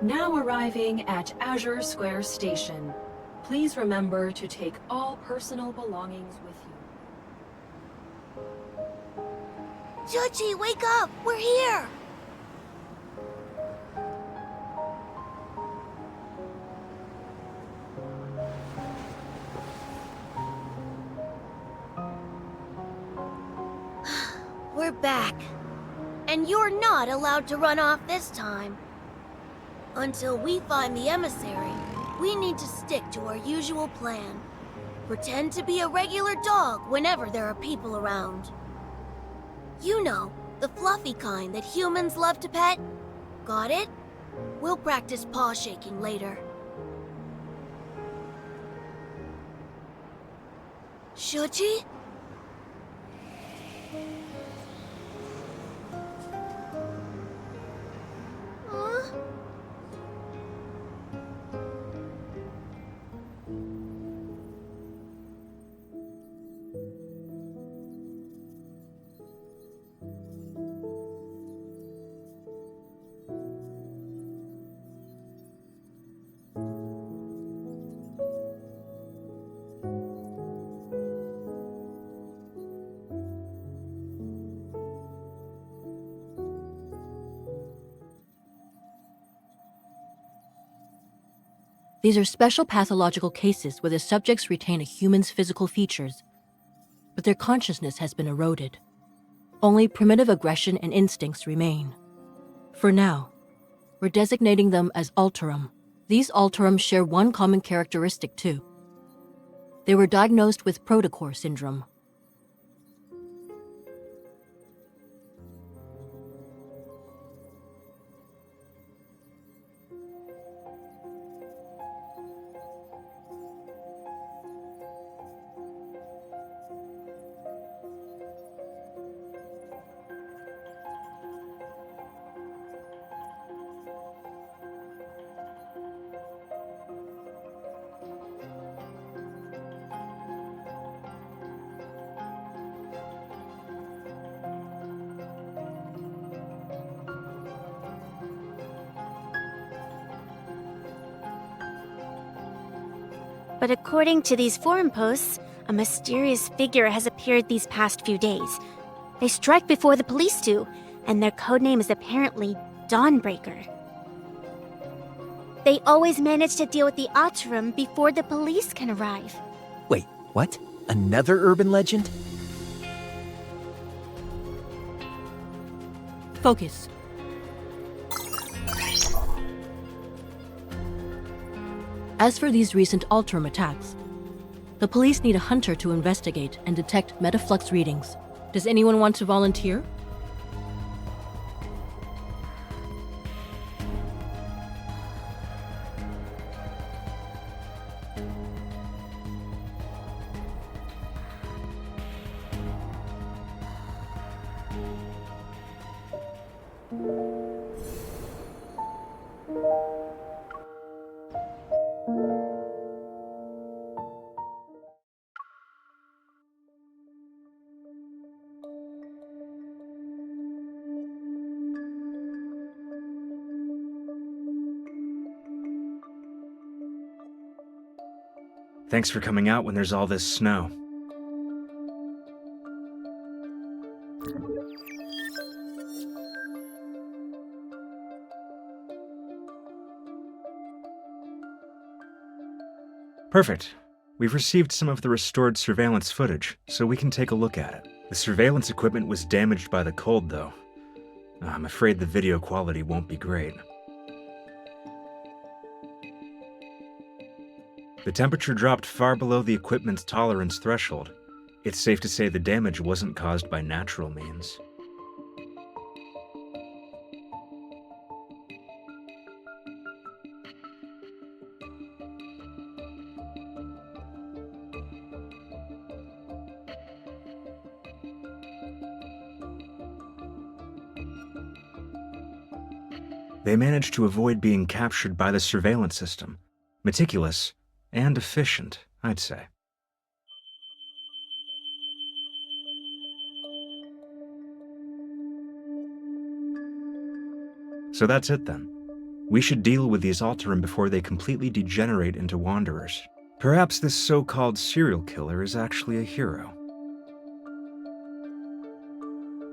Now arriving at Azure Square Station. Please remember to take all personal belongings with you. Judgy, wake up! We're here! We're back. And you're not allowed to run off this time. Until we find the emissary, we need to stick to our usual plan. Pretend to be a regular dog whenever there are people around. You know, the fluffy kind that humans love to pet. Got it? We'll practice paw shaking later. Should she? These are special pathological cases where the subjects retain a human's physical features, but their consciousness has been eroded. Only primitive aggression and instincts remain. For now, we're designating them as Alterum. These Alterum share one common characteristic too. They were diagnosed with protocore syndrome. But according to these forum posts, a mysterious figure has appeared these past few days. They strike before the police do, and their codename is apparently Dawnbreaker. They always manage to deal with the Alterum before the police can arrive. Wait, what? Another urban legend? Focus. As for these recent Alterum attacks, the police need a hunter to investigate and detect metaflux readings. Does anyone want to volunteer? Thanks for coming out when there's all this snow. Perfect. We've received some of the restored surveillance footage, so we can take a look at it. The surveillance equipment was damaged by the cold, though. I'm afraid the video quality won't be great. The temperature dropped far below the equipment's tolerance threshold. It's safe to say the damage wasn't caused by natural means. They managed to avoid being captured by the surveillance system. Meticulous and efficient, I'd say. So that's it then. We should deal with these Alterum before they completely degenerate into wanderers. Perhaps this so-called serial killer is actually a hero.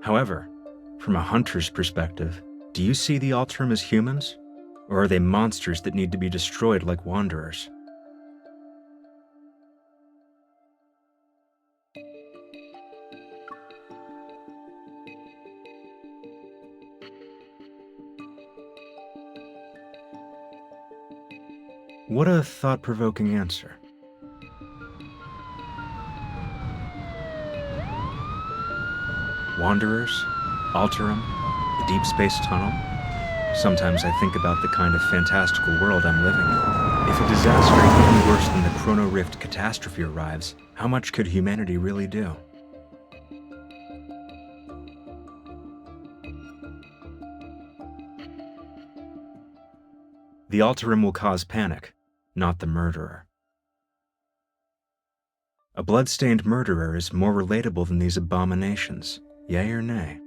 However, from a hunter's perspective, do you see the Alterum as humans? Or are they monsters that need to be destroyed like wanderers? What a thought-provoking answer. Wanderers, Alterum, the Deepspace tunnel. Sometimes I think about the kind of fantastical world I'm living in. If a disaster even worse than the Chrono Rift catastrophe arrives, how much could humanity really do? The Alterum will cause panic, not the murderer. A blood-stained murderer is more relatable than these abominations, yay or nay?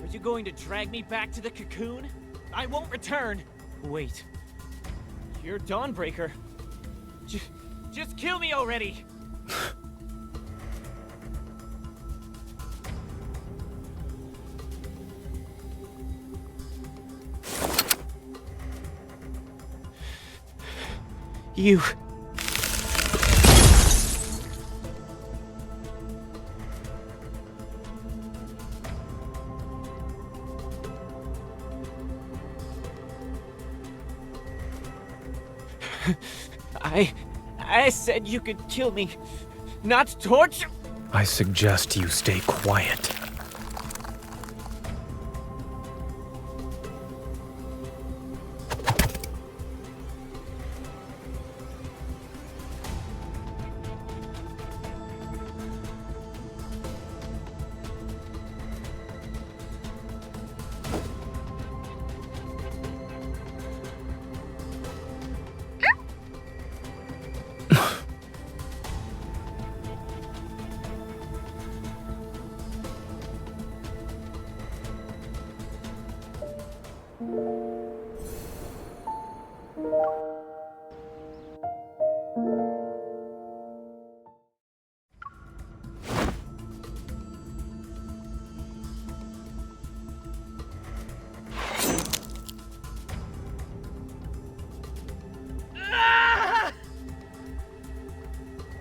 Are you going to drag me back to the cocoon? I won't return! Wait. You're Dawnbreaker. Just kill me already! You... I said you could kill me, not torture. I suggest you stay quiet.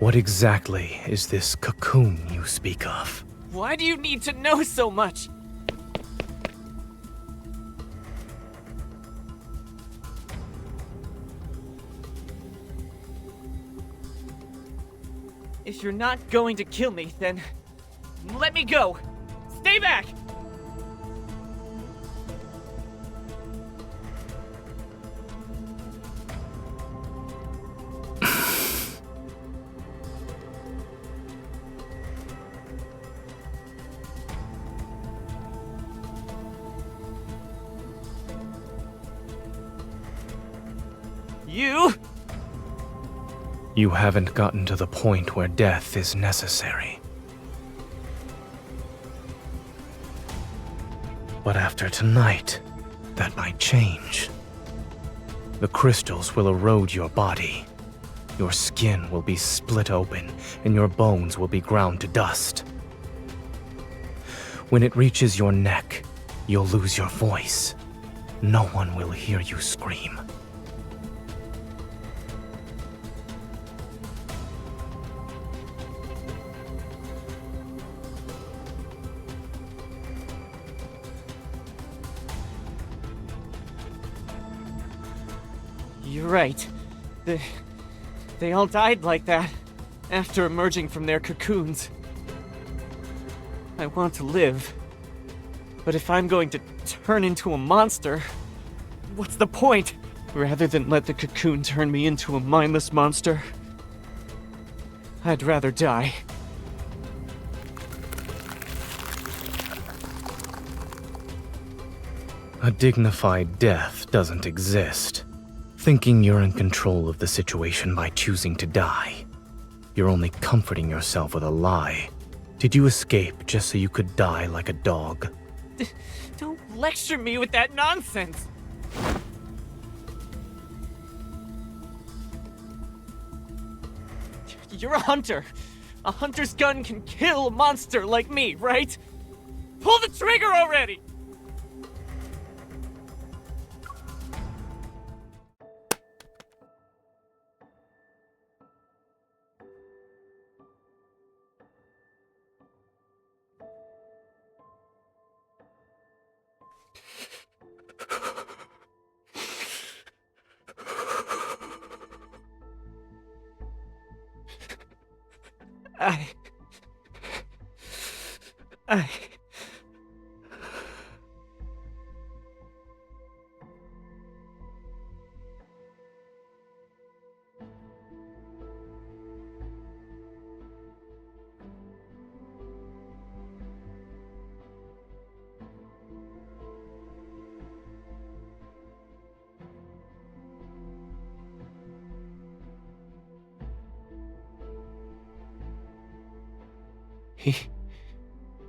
What exactly is this cocoon you speak of? Why do you need to know so much? If you're not going to kill me, then let me go. Stay back! You haven't gotten to the point where death is necessary. But after tonight, that might change. The crystals will erode your body. Your skin will be split open, and your bones will be ground to dust. When it reaches your neck, you'll lose your voice. No one will hear you scream. You're right. They all died like that, after emerging from their cocoons. I want to live. But if I'm going to turn into a monster, what's the point? Rather than let the cocoon turn me into a mindless monster, I'd rather die. A dignified death doesn't exist. Thinking you're in control of the situation by choosing to die. You're only comforting yourself with a lie. Did you escape just so you could die like a dog? Don't lecture me with that nonsense! You're a hunter. A hunter's gun can kill a monster like me, right? Pull the trigger already! I...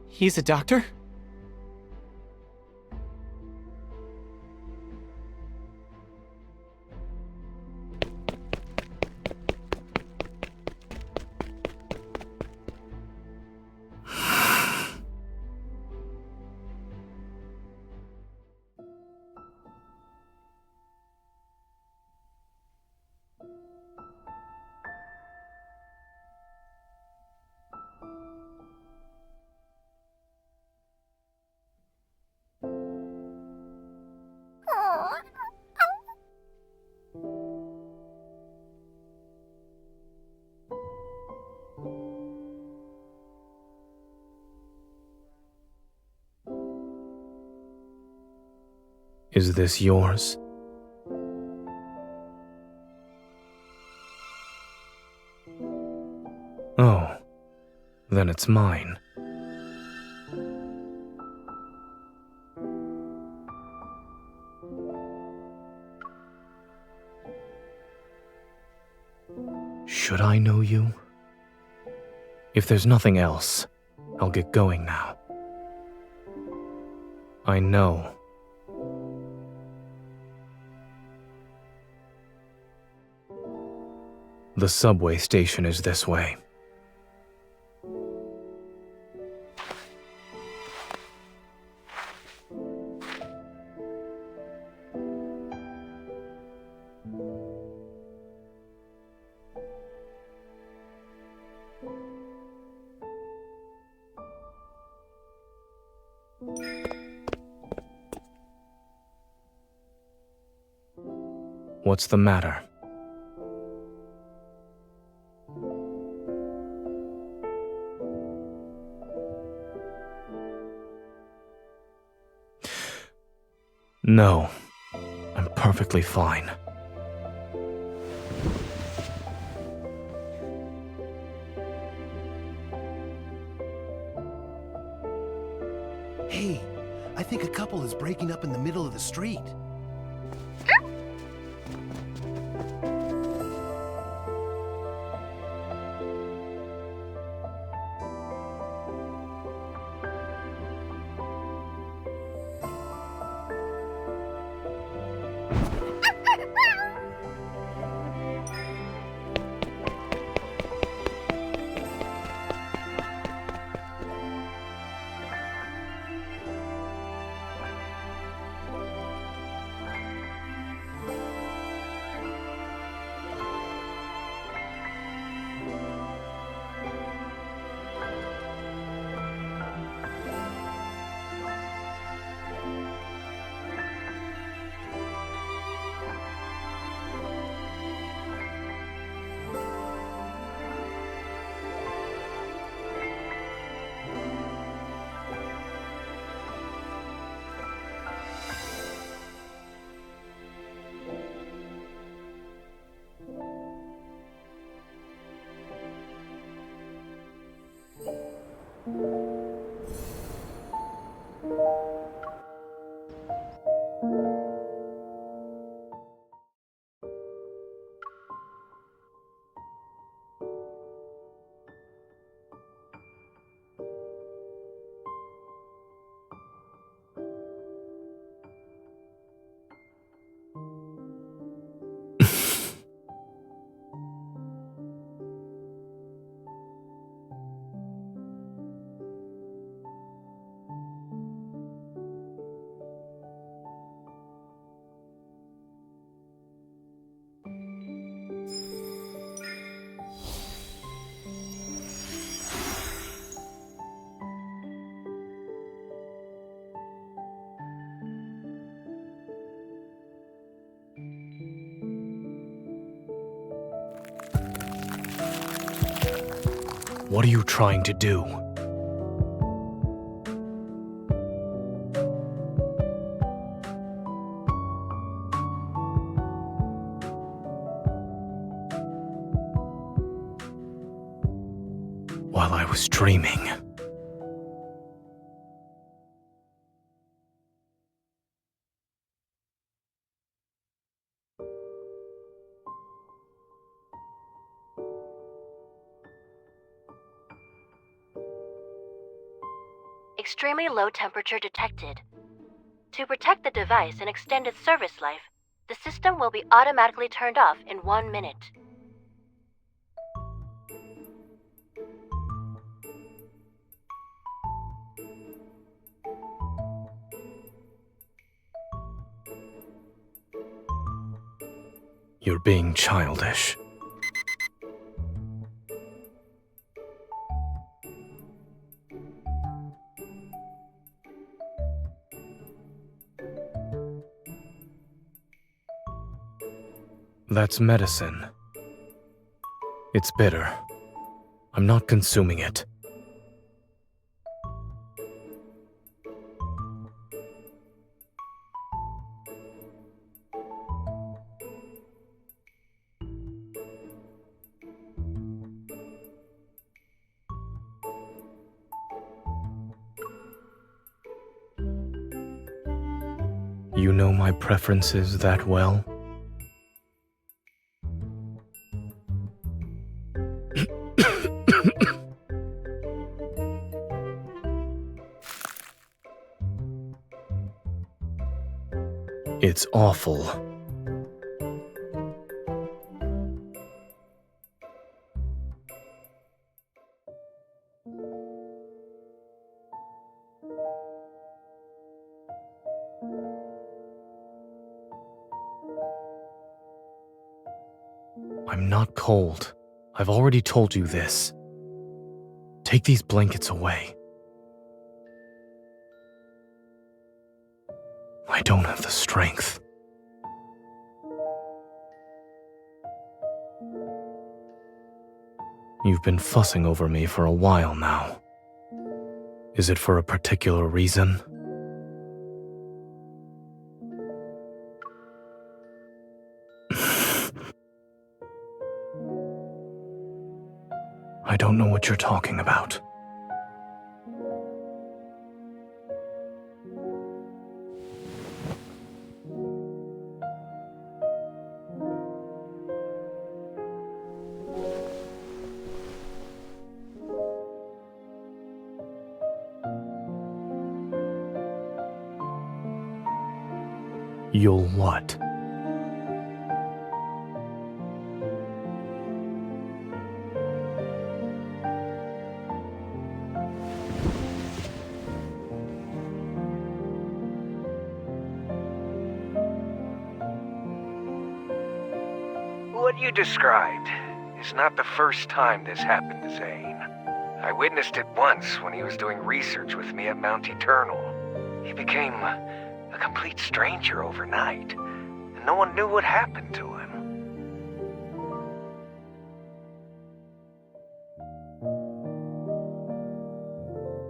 He's a doctor? Is this yours? Oh, then it's mine. Should I know you? If there's nothing else, I'll get going now. I know. The subway station is this way. What's the matter? No, I'm perfectly fine. Hey, I think a couple is breaking up in the middle of the street. What are you trying to do? While I was dreaming. Extremely low temperature detected. To protect the device and extend its service life, the system will be automatically turned off in 1 minute. You're being childish. That's medicine. It's bitter. I'm not consuming it. You know my preferences that well? It's awful. I'm not cold. I've already told you this. Take these blankets away. I don't have the strength. You've been fussing over me for a while now. Is it for a particular reason? I don't know what you're talking about. You'll what? What you described is not the first time this happened to Zane. I witnessed it once when he was doing research with me at Mount Eternal. He became a complete stranger overnight, and no one knew what happened to him.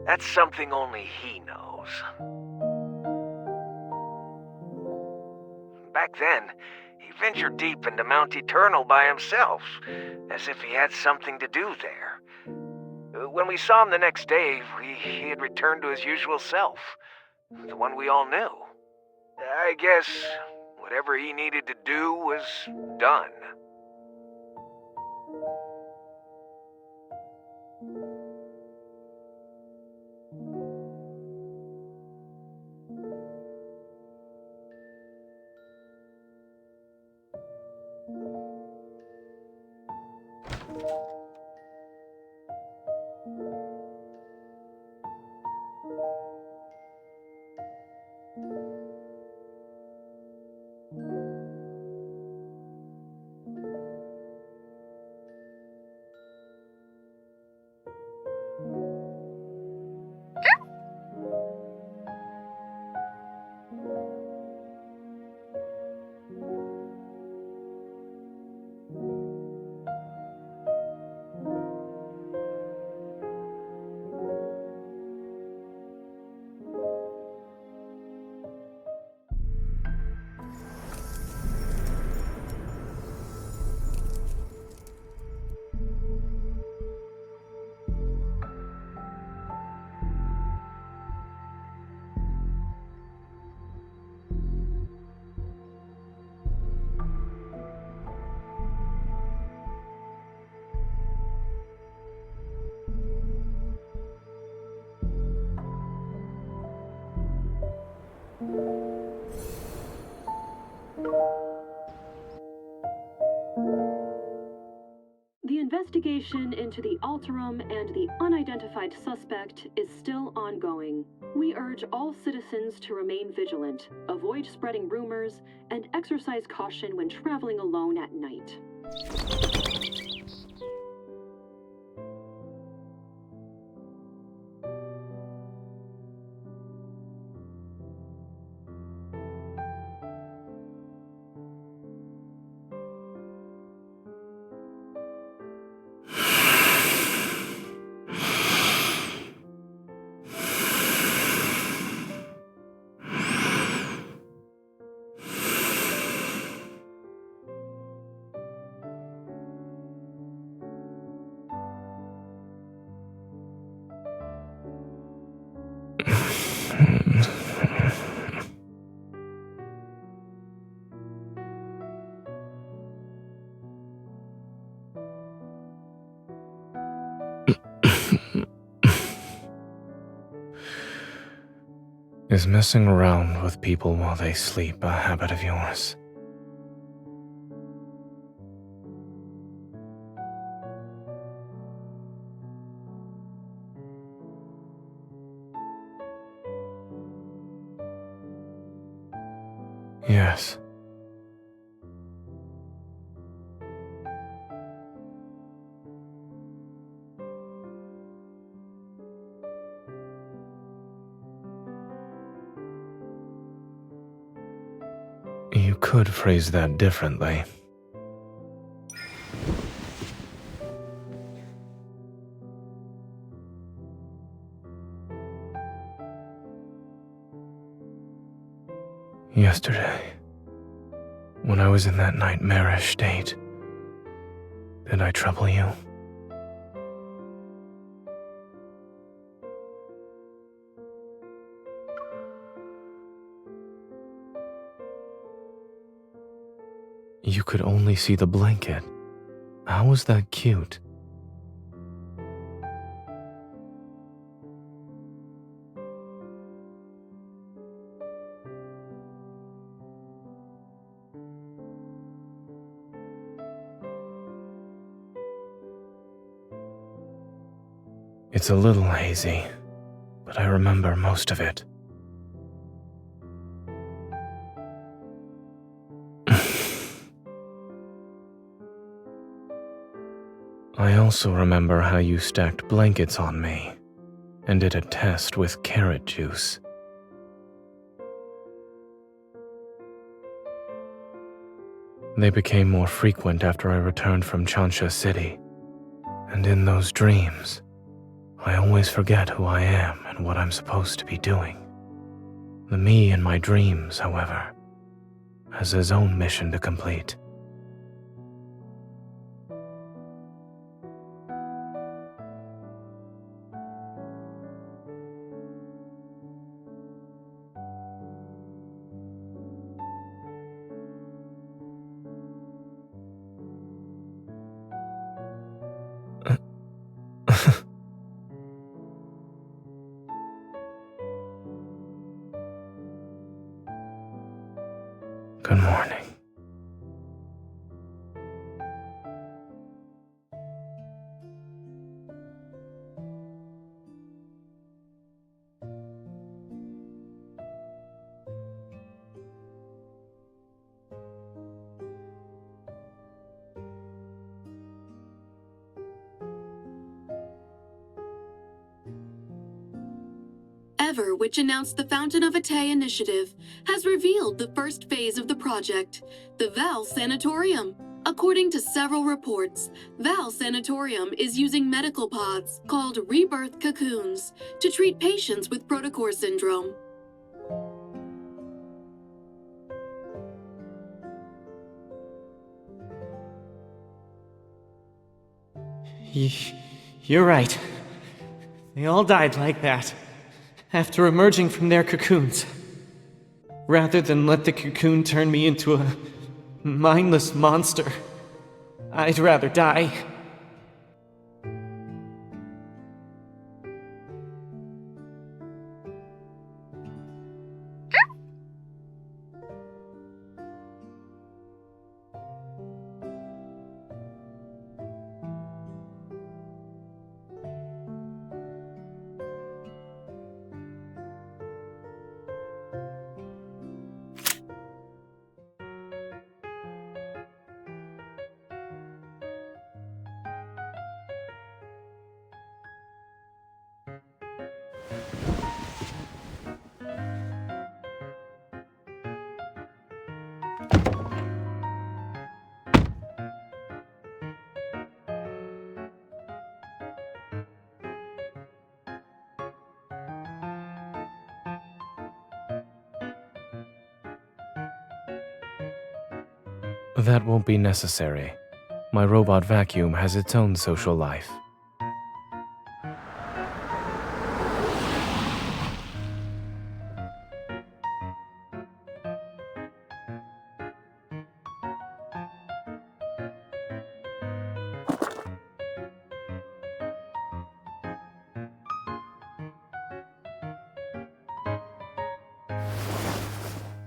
That's something only he knows. Back then, he ventured deep into Mount Eternal by himself, as if he had something to do there. When we saw him the next day, he had returned to his usual self, the one we all knew. I guess whatever he needed to do was done. The investigation into the Alterum and the unidentified suspect is still ongoing. We urge all citizens to remain vigilant, avoid spreading rumors, and exercise caution when traveling alone at night. Is messing around with people while they sleep a habit of yours? Yes. You could phrase that differently. Yesterday, when I was in that nightmarish state, did I trouble you? You could only see the blanket. How was that cute? It's a little hazy, but I remember most of it. I also remember how you stacked blankets on me and did a test with carrot juice. They became more frequent after I returned from Chansha City, and in those dreams, I always forget who I am and what I'm supposed to be doing. The me in my dreams, however, has his own mission to complete. Good morning. Ever, which announced the Fountain of Atay initiative, has revealed the first phase of the project, the Val Sanatorium. According to several reports, Val Sanatorium is using medical pods called Rebirth cocoons to treat patients with protocore syndrome. You're right. They all died like that, after emerging from their cocoons. Rather than let the cocoon turn me into a mindless monster, I'd rather die. That won't be necessary. My robot vacuum has its own social life.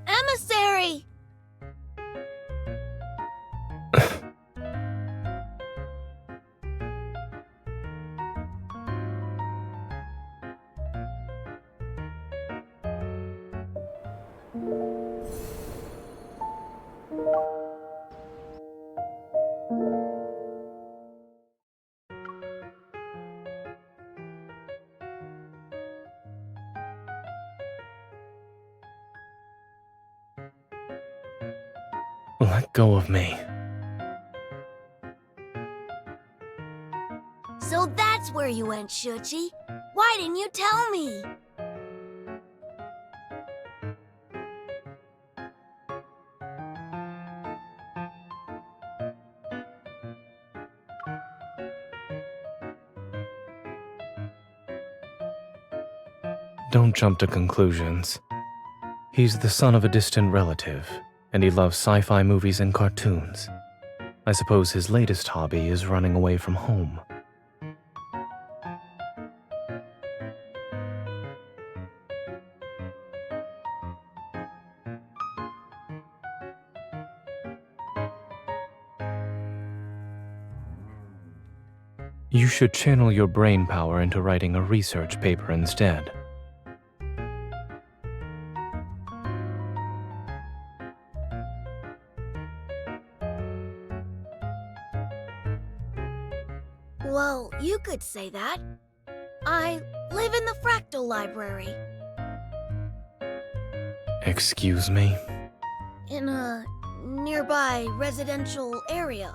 Emissary! Let go of me. So that's where you went, Shuchi. Why didn't you tell me? Don't jump to conclusions. He's the son of a distant relative, and he loves sci-fi movies and cartoons. I suppose his latest hobby is running away from home. You should channel your brain power into writing a research paper instead. Well, you could say that. I live in the Fractal Library. Excuse me? In a nearby residential area.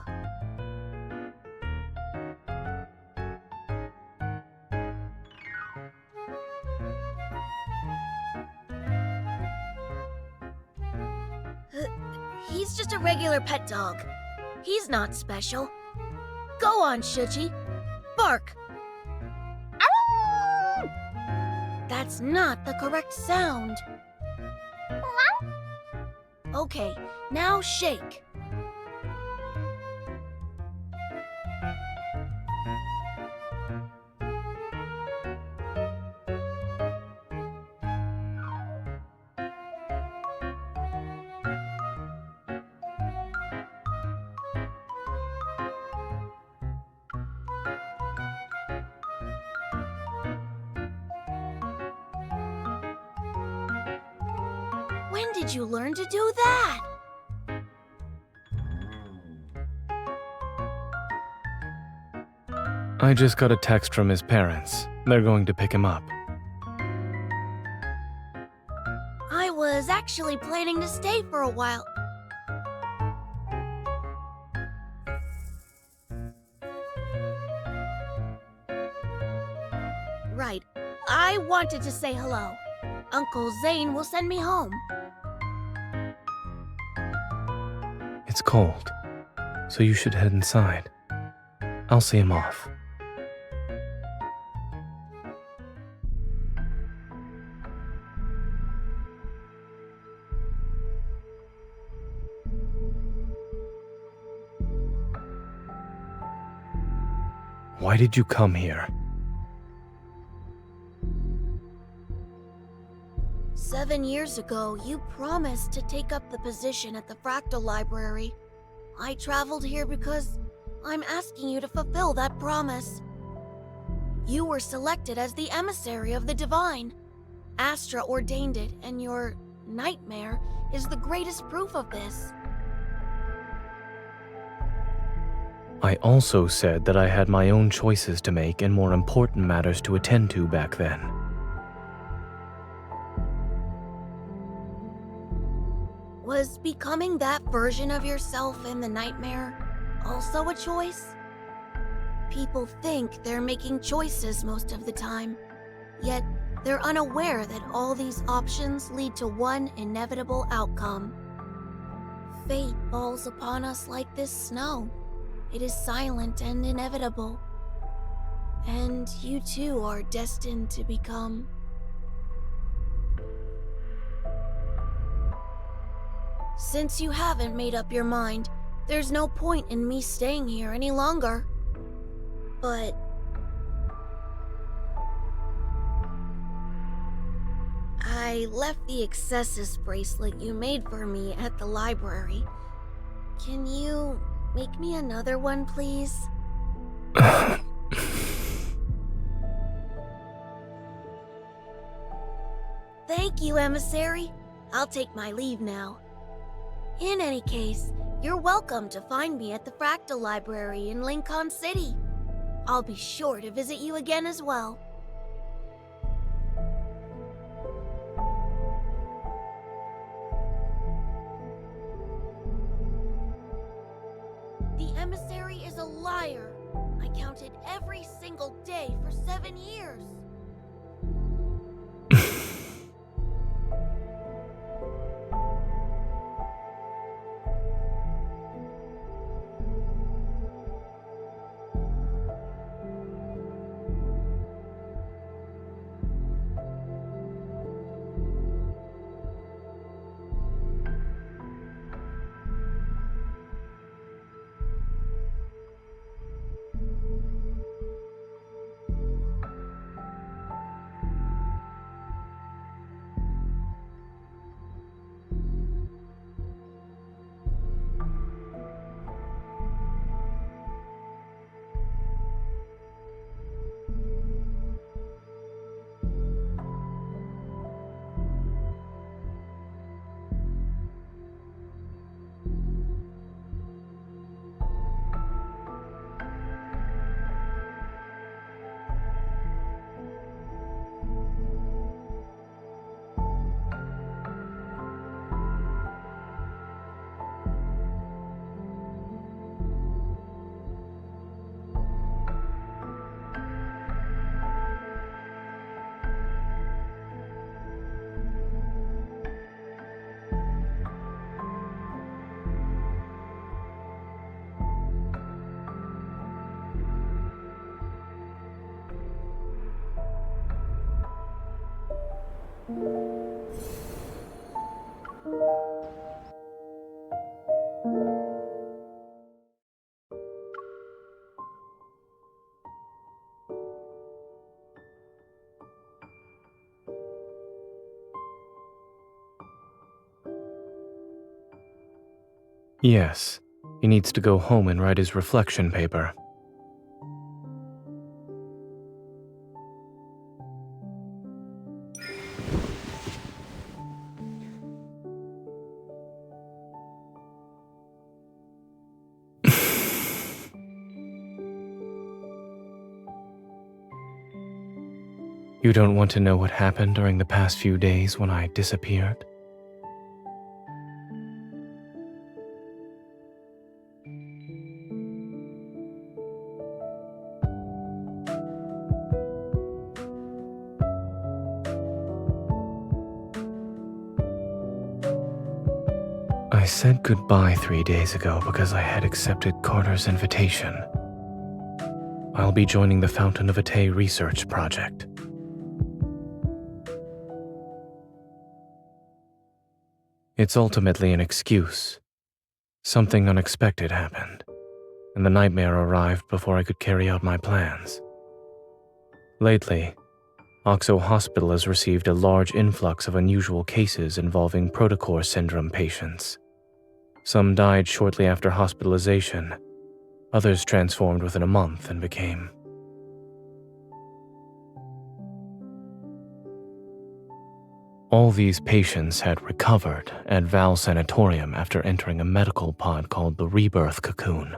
He's just a regular pet dog. He's not special. Go on, Shuji. Bark. That's not the correct sound. Okay, now shake. When did you learn to do that? I just got a text from his parents. They're going to pick him up. I was actually planning to stay for a while. Right. I wanted to say hello. Uncle Zane will send me home. It's cold, so you should head inside. I'll see him off. Why did you come here? 7 years ago, you promised to take up the position at the Fractal Library. I traveled here because I'm asking you to fulfill that promise. You were selected as the emissary of the Divine. Astra ordained it, and your nightmare is the greatest proof of this. I also said that I had my own choices to make and more important matters to attend to back then. Was becoming that version of yourself in the nightmare also a choice? People think they're making choices most of the time, yet they're unaware that all these options lead to one inevitable outcome. Fate falls upon us like this snow. It is silent and inevitable. And you too are destined to become... Since you haven't made up your mind, there's no point in me staying here any longer. But... I left the Excessus bracelet you made for me at the library. Can you make me another one, please? Thank you, Emissary. I'll take my leave now. In any case, you're welcome to find me at the Fractal Library in Lincoln City. I'll be sure to visit you again as well. The emissary is a liar. I counted every single day for 7 years. Yes, he needs to go home and write his reflection paper. You don't want to know what happened during the past few days when I disappeared? I said goodbye 3 days ago because I had accepted Carter's invitation. I'll be joining the Fountain of Atay research project. It's ultimately an excuse. Something unexpected happened, and the nightmare arrived before I could carry out my plans. Lately, Oxo Hospital has received a large influx of unusual cases involving protocore syndrome patients. Some died shortly after hospitalization. Others transformed within a month and became... All these patients had recovered at Val Sanatorium after entering a medical pod called the Rebirth cocoon.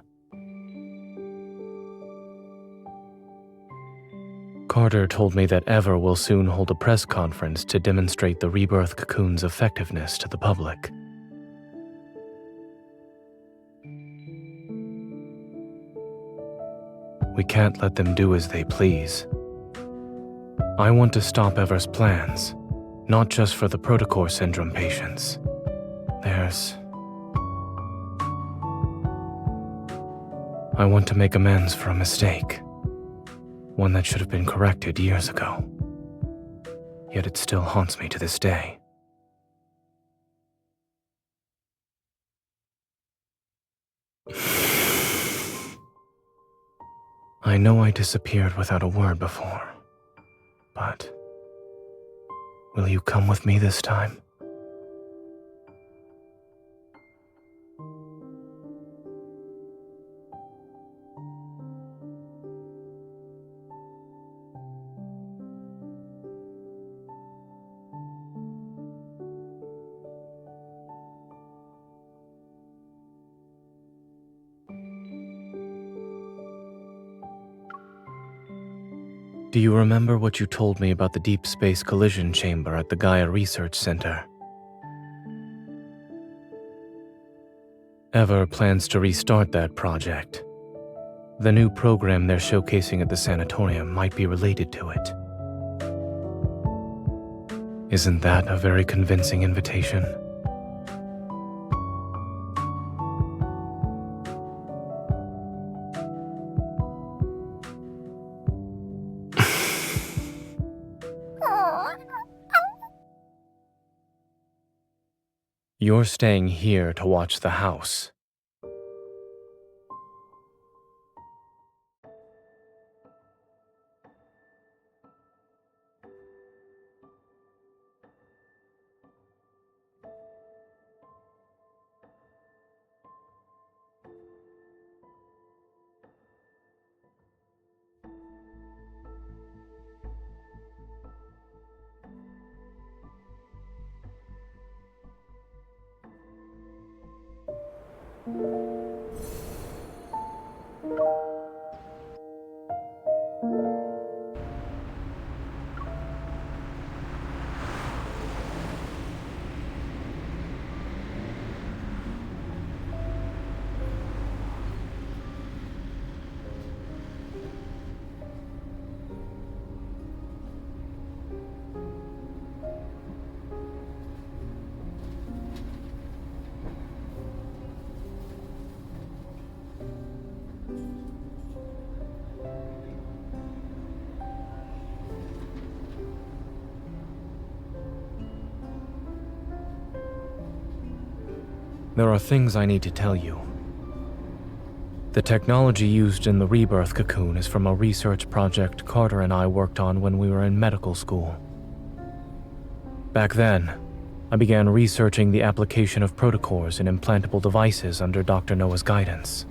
Carter told me that Ever will soon hold a press conference to demonstrate the Rebirth cocoon's effectiveness to the public. We can't let them do as they please. I want to stop Ever's plans. Not just for the protocore syndrome patients. I want to make amends for a mistake. One that should have been corrected years ago. Yet it still haunts me to this day. I know I disappeared without a word before, but... will you come with me this time? Do you remember what you told me about the Deepspace collision chamber at the Gaia Research Center? Ever plans to restart that project. The new program they're showcasing at the sanatorium might be related to it. Isn't that a very convincing invitation? You're staying here to watch the house. There are things I need to tell you. The technology used in the Rebirth cocoon is from a research project Carter and I worked on when we were in medical school. Back then, I began researching the application of protocores in implantable devices under Dr. Noah's guidance.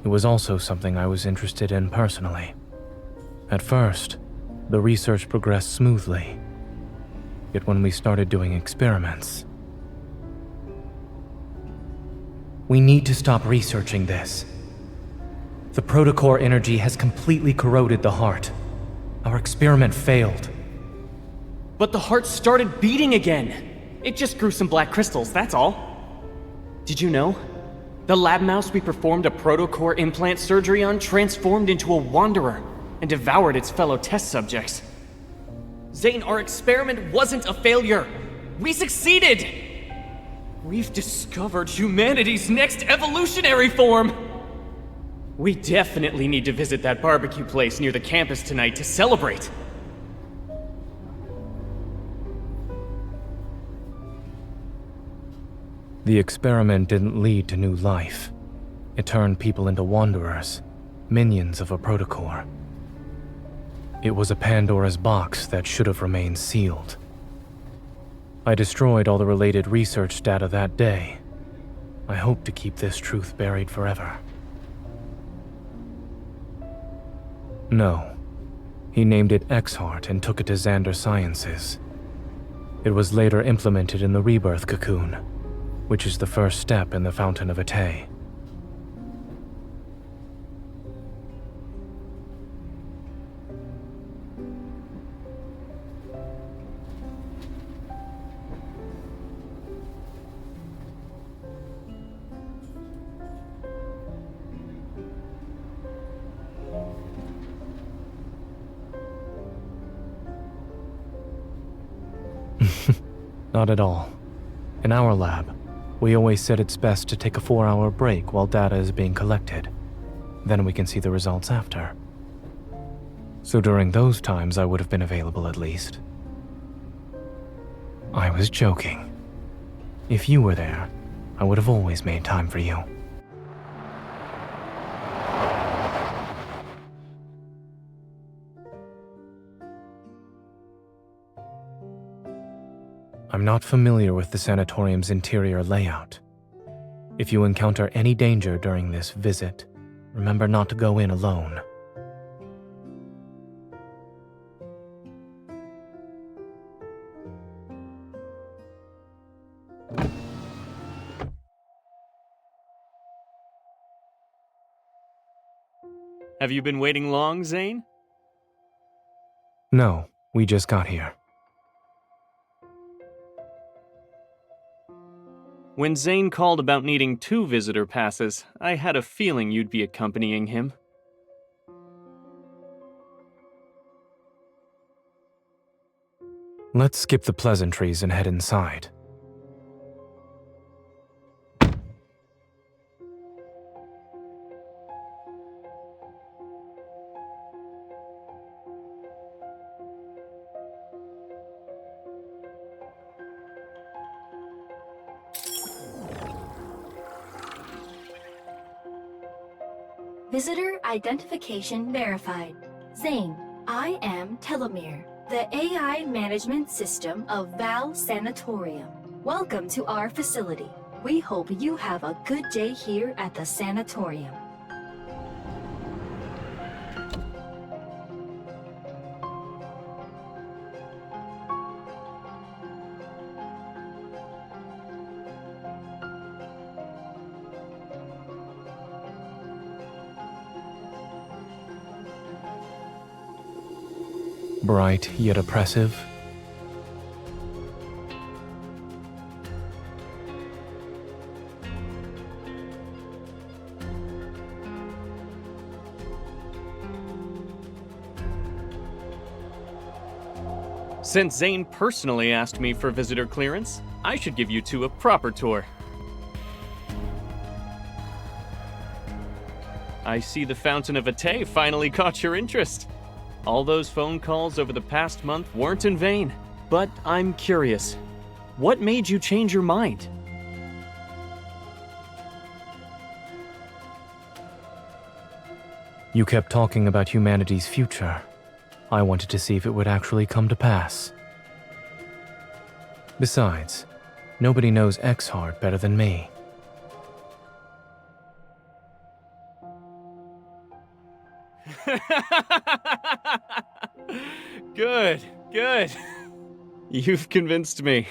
It was also something I was interested in personally. At first, the research progressed smoothly. Yet when we started doing experiments... We need to stop researching this. The protocore energy has completely corroded the heart. Our experiment failed. But the heart started beating again! It just grew some black crystals, that's all. Did you know? The lab mouse we performed a protocore implant surgery on transformed into a wanderer and devoured its fellow test subjects. Zane, our experiment wasn't a failure! We succeeded! We've discovered humanity's next evolutionary form! We definitely need to visit that barbecue place near the campus tonight to celebrate. The experiment didn't lead to new life. It turned people into wanderers, minions of a protocore. It was a Pandora's box that should have remained sealed. I destroyed all the related research data that day. I hope to keep this truth buried forever. No. He named it X-Heart and took it to Xander Sciences. It was later implemented in the Rebirth cocoon, which is the first step in the Fountain of Atay. Not at all. In our lab, we always said it's best to take a 4-hour break while data is being collected. Then we can see the results after. So during those times, I would have been available at least. I was joking. If you were there, I would have always made time for you. I'm not familiar with the sanatorium's interior layout. If you encounter any danger during this visit, remember not to go in alone. Have you been waiting long, Zane? No, we just got here. When Zane called about needing 2 visitor passes, I had a feeling you'd be accompanying him. Let's skip the pleasantries and head inside. Visitor identification verified. Zane, I am Telomere, the AI management system of Val Sanatorium. Welcome to our facility. We hope you have a good day here at the sanatorium. Bright yet oppressive. Since Zane personally asked me for visitor clearance, I should give you 2 a proper tour. I see the Fountain of Atay finally caught your interest. All those phone calls over the past month weren't in vain. But I'm curious, what made you change your mind? You kept talking about humanity's future. I wanted to see if it would actually come to pass. Besides, nobody knows X-Heart better than me. Good, good. You've convinced me.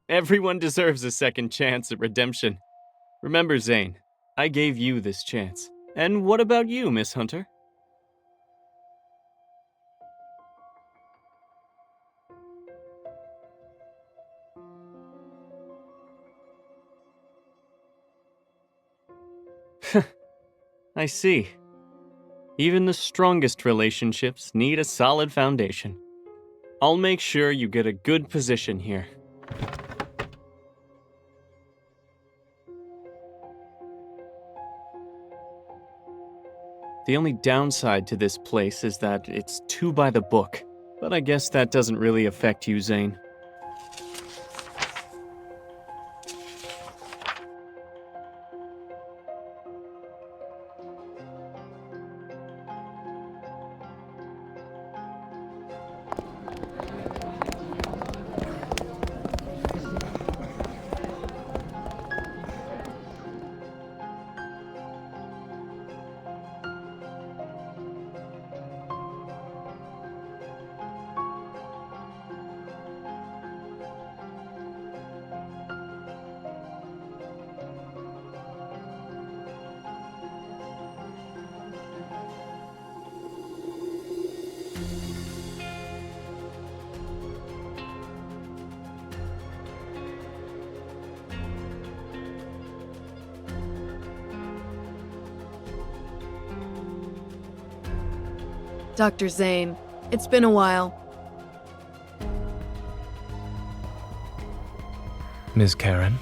Everyone deserves a second chance at redemption. Remember, Zane, I gave you this chance. And what about you, Miss Hunter? I see. Even the strongest relationships need a solid foundation. I'll make sure you get a good position here. The only downside to this place is that it's too by the book, but I guess that doesn't really affect you, Zane. Dr. Zane, it's been a while. Ms. Karen?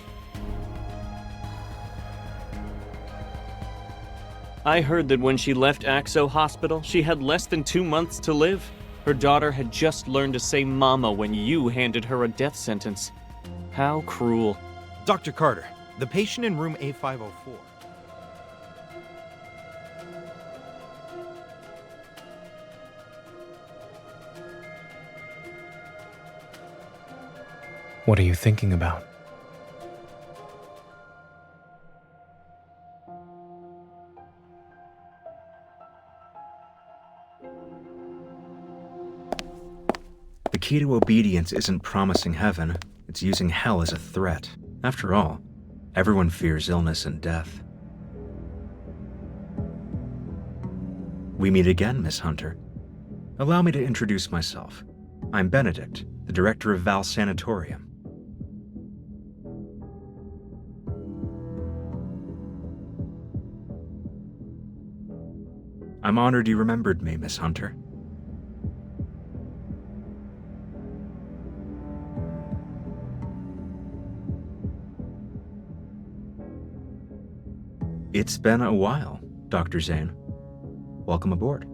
I heard that when she left Axo Hospital, she had less than 2 months to live. Her daughter had just learned to say mama when you handed her a death sentence. How cruel. Dr. Carter, the patient in room A504. What are you thinking about? The key to obedience isn't promising heaven, it's using hell as a threat. After all, everyone fears illness and death. We meet again, Miss Hunter. Allow me to introduce myself. I'm Benedict, the director of Val Sanatorium. I'm honored you remembered me, Miss Hunter. It's been a while, Dr. Zane. Welcome aboard.